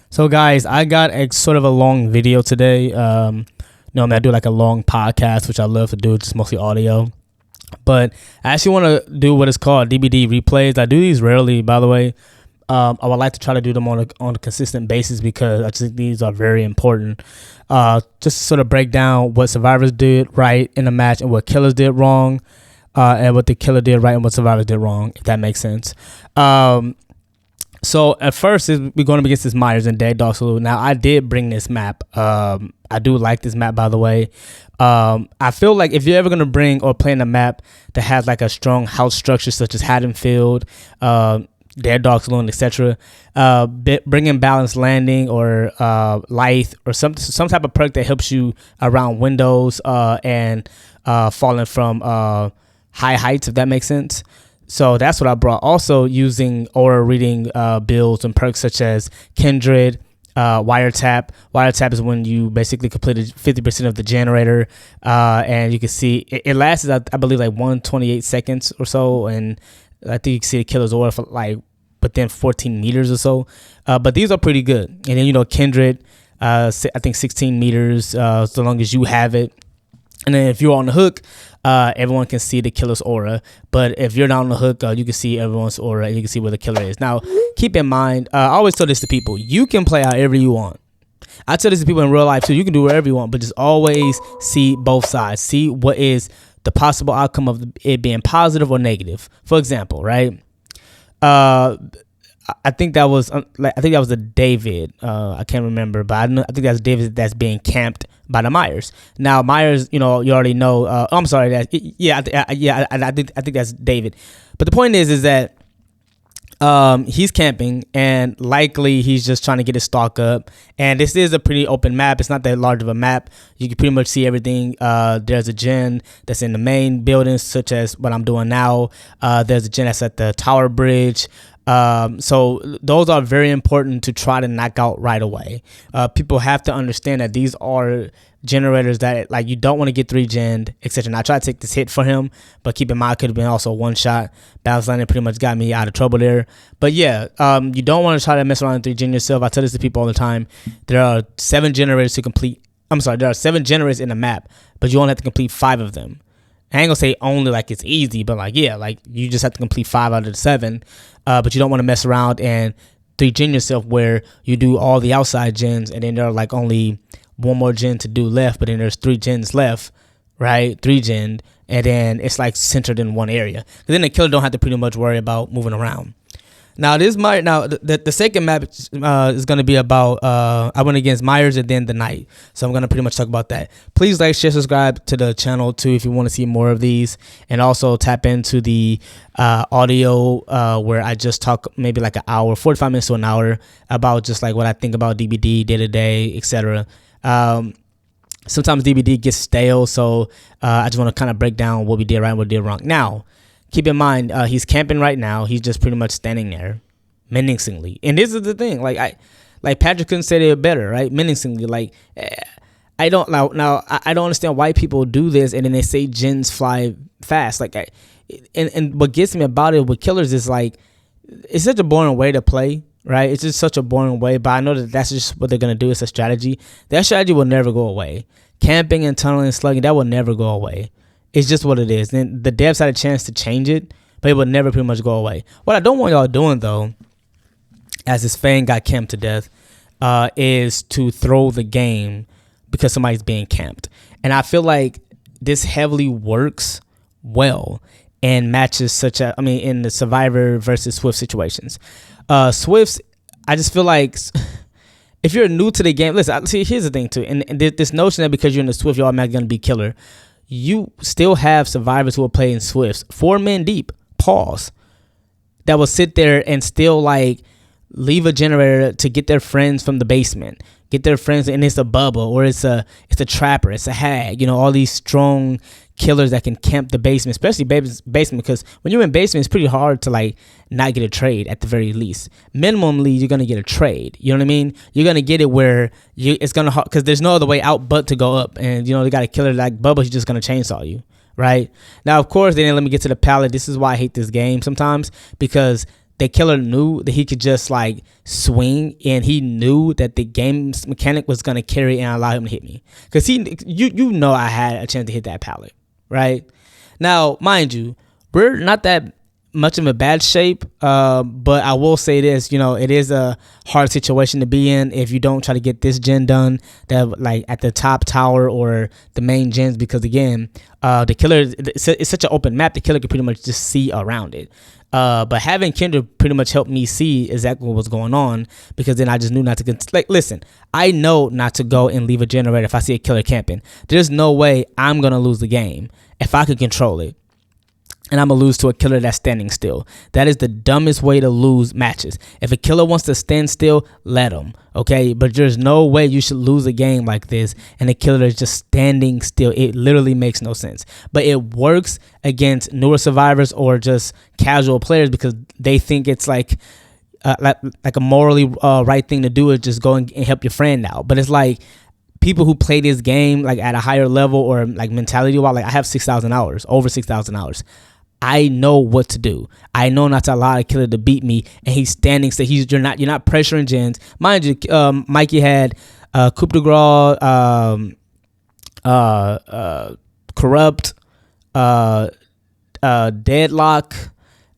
So guys, I got a sort of a long video today. Normally I do like a long podcast, which I love to do, just mostly audio. But I actually want to do what is called DBD Replays. I do these rarely, by the way. I would like to try to do them on a consistent basis because I think these are very important. Just to sort of break down what survivors did right in the match and what killers did wrong, and what the killer did right and what survivors did wrong, if that makes sense. So at first, we're going up against this Myers and Dead Dog Saloon. Now, I did bring this map. I do like this map, by the way. I feel like if you're ever going to bring or play in a map that has like a strong house structure, such as Haddonfield, Dead Dog Saloon, etc., bringing Balanced Landing or Lithe or some type of perk that helps you around windows and falling from high heights, if that makes sense. So that's what I brought. Also using aura reading builds and perks such as Kindred, Wiretap. Wiretap is when you basically completed 50% of the generator, and you can see it lasts, I believe, like 128 seconds or so, and I think you can see the killer's aura for like within 14 meters or so. But these are pretty good. And then Kindred, I think 16 meters, so long as you have it. And then if you're on the hook, everyone can see the killer's aura. But if you're not on the hook, you can see everyone's aura and you can see where the killer is. Now, keep in mind, I always tell this to people, you can play however you want. I tell this to people in real life too, you can do whatever you want, but just always see both sides. See what is the possible outcome of it being positive or negative. For example, right? I think that was the David. I can't remember, but I think that's David that's being camped by the Myers. Now Myers, you already know. I'm sorry. I think that's David. But the point is that he's camping and likely he's just trying to get his stock up. And this is a pretty open map. It's not that large of a map. You can pretty much see everything. There's a gen that's in the main buildings, such as what I'm doing now. There's a gen that's at the tower bridge. So those are very important to try to knock out right away. People have to understand that these are generators that like you don't want to get 3-gened, etc. And I tried to take this hit for him, but keep in mind, it could have been also one shot. Balanced Landing pretty much got me out of trouble there. But yeah, you don't want to try to mess around and 3-gen yourself. I tell this to people all the time. There are 7 generators to complete. There are 7 generators in the map, but you only have to complete 5 of them. I ain't gonna say only like it's easy, but like, yeah, like you just have to complete 5 out of the 7. But you don't want to mess around and 3-gen yourself where you do all the outside gens and then there are like only one more gen to do left, but then there's 3 gens left, right? 3-gen, and then it's like centered in one area. Then the killer don't have to pretty much worry about moving around. Now the second map is going to be about I went against Myers and then the Knight, so I'm going to pretty much talk about that. Please like, share, subscribe to the channel too if you want to see more of these, and also tap into the audio where I just talk maybe like an hour, 45 minutes to an hour about just like what I think about DBD day to day, etc. Sometimes DBD gets stale, so I just want to kind of break down what we did right and what we did wrong. Now, keep in mind, he's camping right now. He's just pretty much standing there menacingly. And this is the thing. Like Patrick couldn't say it better, right? Menacingly. Like, I don't understand why people do this and then they say gens fly fast. Like, and what gets me about it with killers is like, it's such a boring way to play, right? It's just such a boring way. But I know that that's just what they're going to do. It's a strategy. That strategy will never go away. Camping and tunneling and slugging, that will never go away. It's just what it is. And the devs had a chance to change it, but it would never pretty much go away. What I don't want y'all doing, though, as this Fang got camped to death, is to throw the game because somebody's being camped. And I feel like this heavily works well in matches in the Survivor versus Swift situations. Swifts, I just feel like if you're new to the game, listen, see, here's the thing, too. And this notion that because you're in the Swift, you're automatically going to be killer. You still have survivors who are playing Swifts, 4 men deep, pause, that will sit there and still like leave a generator to get their friends from the basement, get their friends, and it's a bubble or it's a trapper, it's a hag, all these strong killers that can camp the basement, especially basement, because when you're in basement, it's pretty hard to like not get a trade at the very least. Minimally, you're gonna get a trade. You know what I mean? You're gonna get it where it's gonna, because there's no other way out but to go up, and they got a killer like Bubba, he's just gonna chainsaw you, right? Now, of course, then let me get to the palette. This is why I hate this game sometimes, because the killer knew that he could just like swing, and he knew that the game's mechanic was gonna carry and allow him to hit me, because you know I had a chance to hit that pallet, right? Now, mind you, we're not that much of a bad shape, but I will say this, it is a hard situation to be in if you don't try to get this gen done, that like at the top tower or the main gens, because again, the killer, it's such an open map, the killer can pretty much just see around it. But having Kendra pretty much helped me see exactly what was going on, because then I just knew not to listen, I know not to go and leave a generator if I see a killer camping. There's no way I'm gonna lose the game if I could control it, and I'm going to lose to a killer that's standing still. That is the dumbest way to lose matches. If a killer wants to stand still, let him, okay? But there's no way you should lose a game like this and a killer is just standing still. It literally makes no sense. But it works against newer survivors or just casual players, because they think it's like a morally right thing to do is just go and help your friend out. But it's like, people who play this game like at a higher level or like mentality wise, like I have 6,000 hours, over 6,000 hours. I know what to do. I know not to allow a killer to beat me, and he's standing still. You're not pressuring gens. Mind you, Mikey had Coup de Grace, Corrupt, Deadlock,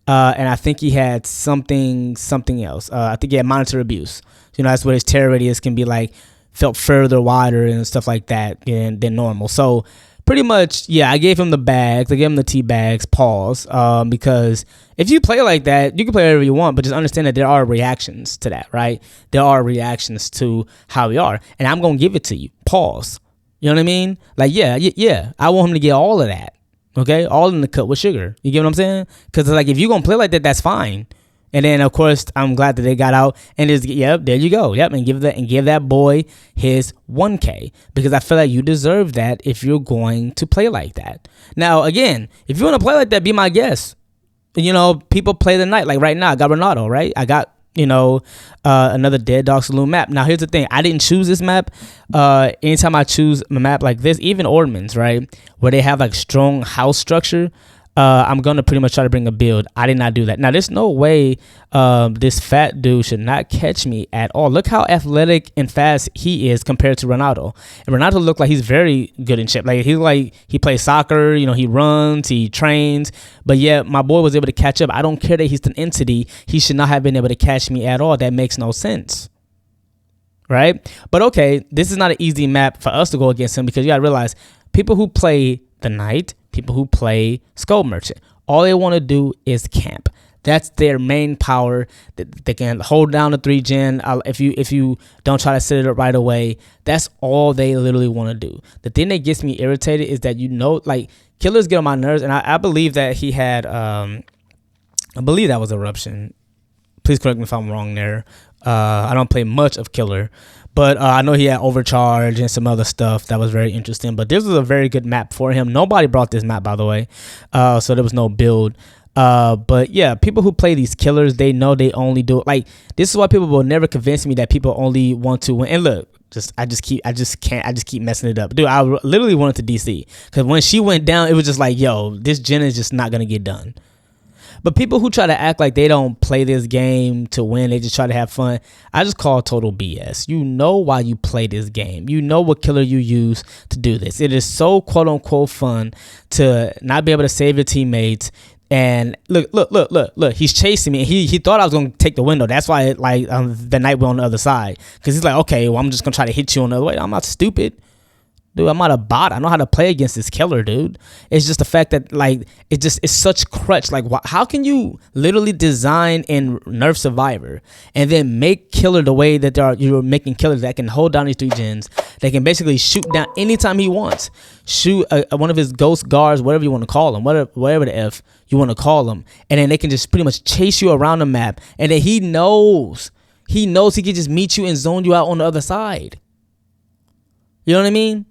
and I think he had something else. I think he had Monitor Abuse. That's where his terror radius can be like felt further wider and stuff like that than normal. So pretty much, yeah, I gave him the bags. I gave him the tea bags, pause, because if you play like that, you can play whatever you want, but just understand that there are reactions to that, right? There are reactions to how we are, and I'm going to give it to you. Pause. You know what I mean? Like, yeah, I want him to get all of that, okay? All in the cup with sugar. You get what I'm saying? Because, like, if you're going to play like that, that's fine. And then, of course, I'm glad that they got out and just, yep, there you go. Yep, and give that boy his 1K, because I feel like you deserve that if you're going to play like that. Now, again, if you want to play like that, be my guest. People play the night. Like right now, I got Ronaldo, right? I got, another Dead Dog Saloon map. Now, here's the thing. I didn't choose this map. Anytime I choose a map like this, even Ordmans, right, where they have like strong house structure, I'm going to pretty much try to bring a build. I did not do that. Now, there's no way this fat dude should not catch me at all. Look how athletic and fast he is compared to Ronaldo. And Ronaldo looked like he's very good in shape. Like, he plays soccer, he runs, he trains. But yeah, my boy was able to catch up. I don't care that he's an entity. He should not have been able to catch me at all. That makes no sense. Right? But okay, this is not an easy map for us to go against him, because you got to realize people who play the night, people who play Skull Merchant, all they want to do is camp. That's their main power. They can hold down the 3 gen. If you don't try to set it up right away, that's all they literally want to do. The thing that gets me irritated is that like killers get on my nerves, and I believe that he had I believe that was Eruption. Please correct me if I'm wrong there. I don't play much of Killer, but I know he had Overcharge and some other stuff that was very interesting. But this was a very good map for him. Nobody brought this map, by the way, so there was no build. But yeah, people who play these killers, they know they only do it. Like, this is why people will never convince me that people only want to win. And look, I just keep messing it up, dude. I literally wanted to DC, because when she went down, it was just like, yo, this gen is just not gonna get done. But people who try to act like they don't play this game to win, they just try to have fun, I just call total BS. You know why you play this game. You know what killer you use to do this. It is so quote unquote fun to not be able to save your teammates. And look, he's chasing me. He thought I was going to take the window. That's why the night we're on the other side. Because he's like, okay, well, I'm just going to try to hit you on the other way. I'm not stupid. Dude, I'm not a bot. I know how to play against this killer, dude. It's just the fact that, like, it's such crutch. Like, how can you literally design and nerf Survivor and then make killer the way that you're making killers that can hold down these 3 gens, that can basically shoot down anytime he wants, shoot one of his ghost guards, whatever you want to call them, whatever the F you want to call them, and then they can just pretty much chase you around the map, and then he knows he can just meet you and zone you out on the other side. You know what I mean?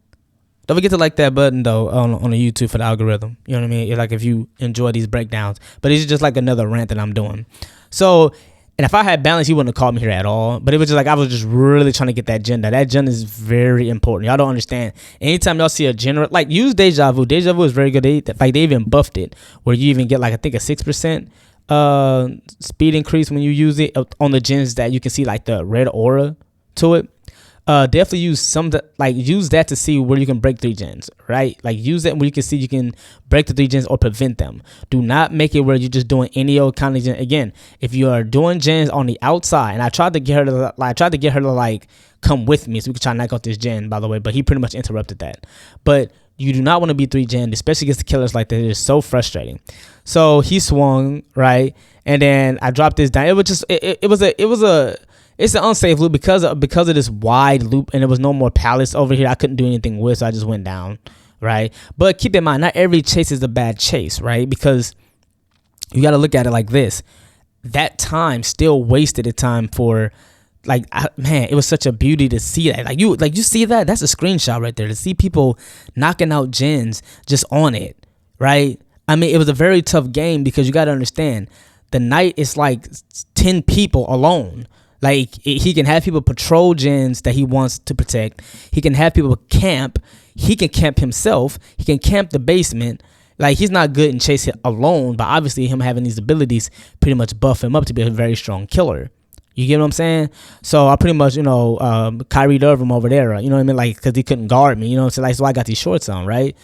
Don't forget to like that button, though, on the YouTube for the algorithm. You know what I mean? It's like if you enjoy these breakdowns. But it's just like another rant that I'm doing. So, and if I had balance, he wouldn't have called me here at all. But it was just like I was just really trying to get that gen. That gen is very important. Y'all don't understand. Anytime y'all see a gen, like, use Deja Vu. Deja Vu is very good. They even buffed it, where you even get, like, I think a 6% speed increase when you use it on the gens that you can see like the red aura to it. Definitely use use that to see where you can break 3 gens, right? Like use that where you can see you can break the 3 gens or prevent them. Do not make it where you're just doing any old kind of gen. Again, if you are doing gens on the outside, and I tried to get her to like come with me so we could try to knock out this gen, by the way, but he pretty much interrupted that. But you do not want to be 3 gen, especially against the killers like that. It is so frustrating. So he swung, right? And then I dropped this down. It was just it's an unsafe loop because of this wide loop, and there was no more pallets over here I couldn't do anything with, so I just went down, right? But keep in mind, not every chase is a bad chase, right? Because you got to look at it like this. That time still wasted the time for, man, it was such a beauty to see that. Like you see that? That's a screenshot right there, to see people knocking out gens just on it, right? I mean, it was a very tough game because you got to understand, the knight is like 10 people alone. Like he can have people patrol gens that he wants to protect. He can have people camp. He can camp himself. He can camp the basement. Like he's not good in chase alone, but obviously him having these abilities pretty much buff him up to be a very strong killer. You get what I'm saying? So I pretty much, Kyrie Irving him over there, you know what I mean? Like, because he couldn't guard me, you know what I'm saying? Like, so I got these shorts on, right?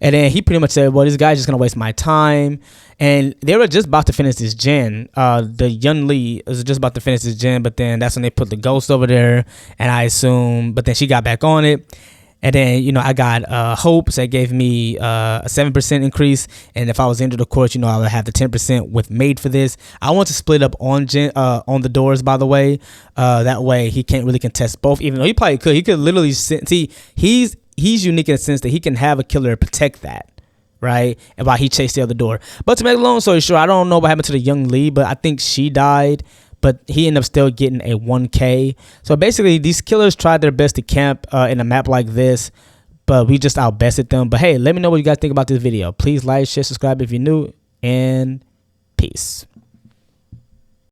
And then he pretty much said, well, this guy's just going to waste my time. And they were just about to finish this gen. The Yun Lee was just about to finish this gen, but then that's when they put the ghost over there. And I assume, but then she got back on it. And then, I got hopes that gave me a 7% increase. And if I was injured, of course, I would have the 10% with made for this. I want to split up on the doors, by the way. That way he can't really contest both, even though he probably could. He could literally see, he's unique in the sense that he can have a killer protect that, right? And while he chased the other door. But to make a long story short, I don't know what happened to the young Lee, but I think she died. But he ended up still getting a 1K. So basically, these killers tried their best to camp in a map like this, but we just outbested them. But hey, let me know what you guys think about this video. Please like, share, subscribe if you're new, and peace.